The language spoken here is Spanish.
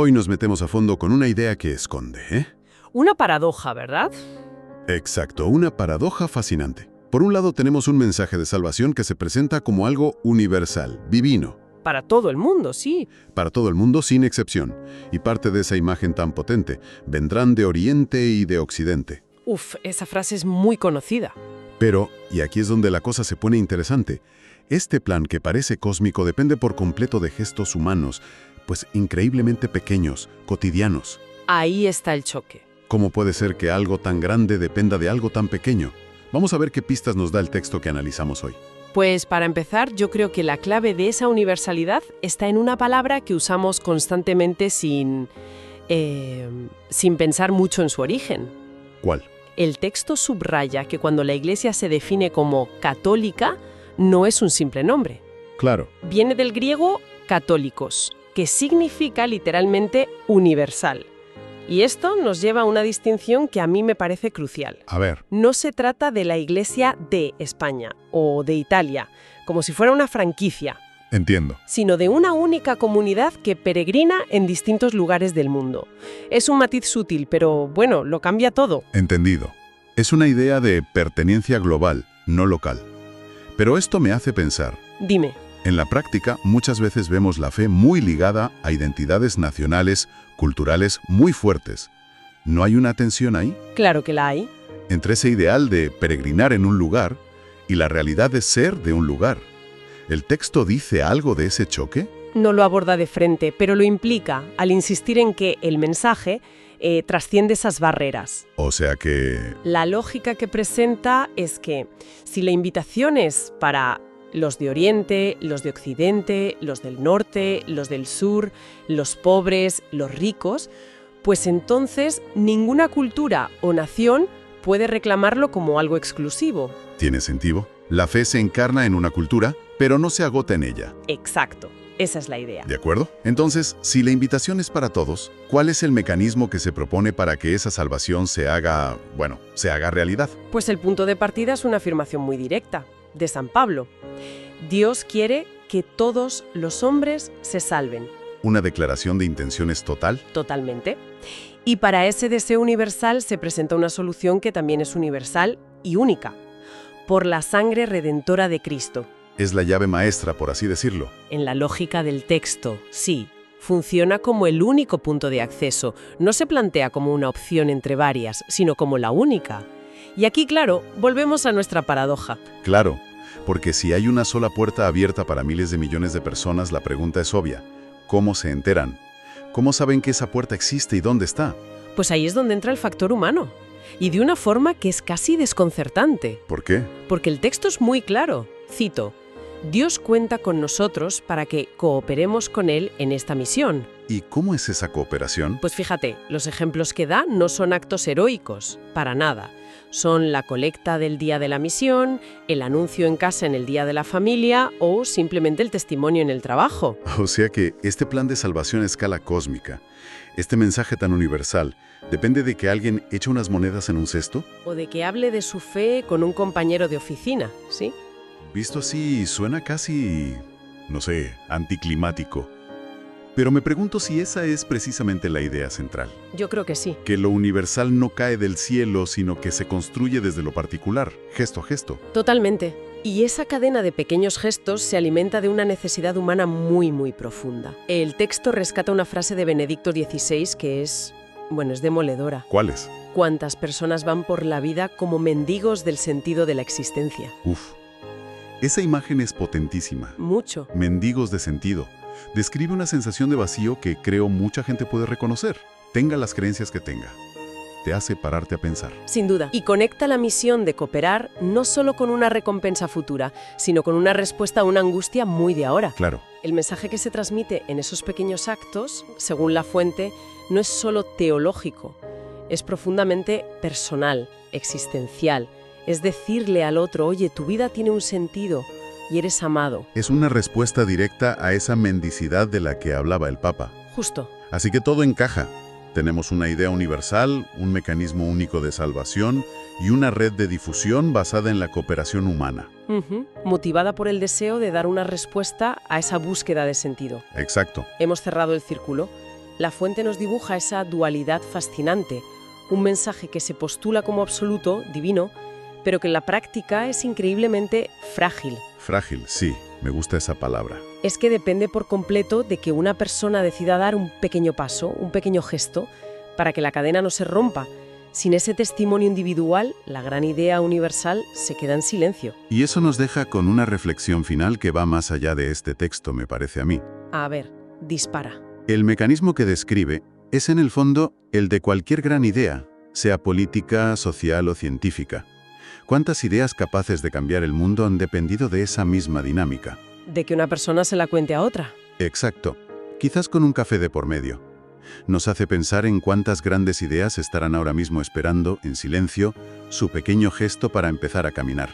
Hoy nos metemos a fondo con una idea que esconde, ¿eh? Una paradoja, ¿verdad? Exacto, una paradoja fascinante. Por un lado tenemos un mensaje de salvación que se presenta como algo universal, divino. Para todo el mundo, sí. Para todo el mundo sin excepción. Y parte de esa imagen tan potente, vendrán de Oriente y de Occidente. Uf, esa frase es muy conocida. Pero, y aquí es donde la cosa se pone interesante, este plan que parece cósmico depende por completo de gestos humanos, pues increíblemente pequeños, cotidianos. Ahí está el choque. ¿Cómo puede ser que algo tan grande dependa de algo tan pequeño? Vamos a ver qué pistas nos da el texto que analizamos hoy. Pues para empezar, yo creo que la clave de esa universalidad está en una palabra que usamos constantemente sin pensar mucho en su origen. ¿Cuál? El texto subraya que cuando la Iglesia se define como católica, no es un simple nombre. Claro. Viene del griego católicos, que significa literalmente universal. Y esto nos lleva a una distinción que a mí me parece crucial. A ver. No se trata de la Iglesia de España o de Italia, como si fuera una franquicia, Entiendo. sino de una única comunidad que peregrina en distintos lugares del mundo. Es un matiz sutil, pero bueno, lo cambia todo. Entendido. Es una idea de pertenencia global, no local. Pero esto me hace pensar. Dime. En la práctica, muchas veces vemos la fe muy ligada a identidades nacionales, culturales muy fuertes. ¿No hay una tensión ahí? Claro que la hay. Entre ese ideal de peregrinar en un lugar y la realidad de ser de un lugar. ¿El texto dice algo de ese choque? No lo aborda de frente, pero lo implica al insistir en que el mensaje trasciende esas barreras. O sea que... La lógica que presenta es que si la invitación es para los de Oriente, los de Occidente, los del norte, los del sur, los pobres, los ricos, pues entonces ninguna cultura o nación puede reclamarlo como algo exclusivo. ¿Tiene sentido? La fe se encarna en una cultura, pero no se agota en ella. Exacto, esa es la idea. ¿De acuerdo? Entonces, si la invitación es para todos, ¿cuál es el mecanismo que se propone para que esa salvación se haga realidad? Pues el punto de partida es una afirmación muy directa, de San Pablo. Dios quiere que todos los hombres se salven. ¿Una declaración de intenciones total? Totalmente. Y para ese deseo universal se presenta una solución que también es universal y única. Por la sangre redentora de Cristo. Es la llave maestra, por así decirlo. En la lógica del texto, sí. Funciona como el único punto de acceso. No se plantea como una opción entre varias, sino como la única. Y aquí, claro, volvemos a nuestra paradoja. Claro, porque si hay una sola puerta abierta para miles de millones de personas, la pregunta es obvia. ¿Cómo se enteran? ¿Cómo saben que esa puerta existe y dónde está? Pues ahí es donde entra el factor humano. Y de una forma que es casi desconcertante. ¿Por qué? Porque el texto es muy claro. Cito: Dios cuenta con nosotros para que cooperemos con Él en esta misión. ¿Y cómo es esa cooperación? Pues fíjate, los ejemplos que da no son actos heroicos, para nada. Son la colecta del día de la misión, el anuncio en casa en el día de la familia o simplemente el testimonio en el trabajo. O sea que este plan de salvación a escala cósmica, este mensaje tan universal, ¿depende de que alguien eche unas monedas en un cesto? O de que hable de su fe con un compañero de oficina, ¿sí? Visto así, suena casi, no sé, anticlimático. Pero me pregunto si esa es precisamente la idea central. Yo creo que sí. Que lo universal no cae del cielo, sino que se construye desde lo particular, gesto a gesto. Totalmente. Y esa cadena de pequeños gestos se alimenta de una necesidad humana muy, muy profunda. El texto rescata una frase de Benedicto XVI que es demoledora. ¿Cuál es? ¿Cuántas personas van por la vida como mendigos del sentido de la existencia? Uf. Esa imagen es potentísima. Mucho. Mendigos de sentido. Describe una sensación de vacío que creo mucha gente puede reconocer. Tenga las creencias que tenga. Te hace pararte a pensar. Sin duda. Y conecta la misión de cooperar no solo con una recompensa futura, sino con una respuesta a una angustia muy de ahora. Claro. El mensaje que se transmite en esos pequeños actos, según la fuente, no es solo teológico, es profundamente personal, existencial. Es decirle al otro, oye, tu vida tiene un sentido y eres amado. Es una respuesta directa a esa mendicidad de la que hablaba el Papa. Justo. Así que todo encaja. Tenemos una idea universal, un mecanismo único de salvación y una red de difusión basada en la cooperación humana. Motivada por el deseo de dar una respuesta a esa búsqueda de sentido. Exacto. Hemos cerrado el círculo. La fuente nos dibuja esa dualidad fascinante, un mensaje que se postula como absoluto, divino, pero que en la práctica es increíblemente frágil. Frágil, sí, me gusta esa palabra. Es que depende por completo de que una persona decida dar un pequeño paso, un pequeño gesto, para que la cadena no se rompa. Sin ese testimonio individual, la gran idea universal se queda en silencio. Y eso nos deja con una reflexión final que va más allá de este texto, me parece a mí. A ver, dispara. El mecanismo que describe es en el fondo el de cualquier gran idea, sea política, social o científica. ¿Cuántas ideas capaces de cambiar el mundo han dependido de esa misma dinámica? De que una persona se la cuente a otra. Exacto, quizás con un café de por medio. Nos hace pensar en cuántas grandes ideas estarán ahora mismo esperando, en silencio, su pequeño gesto para empezar a caminar.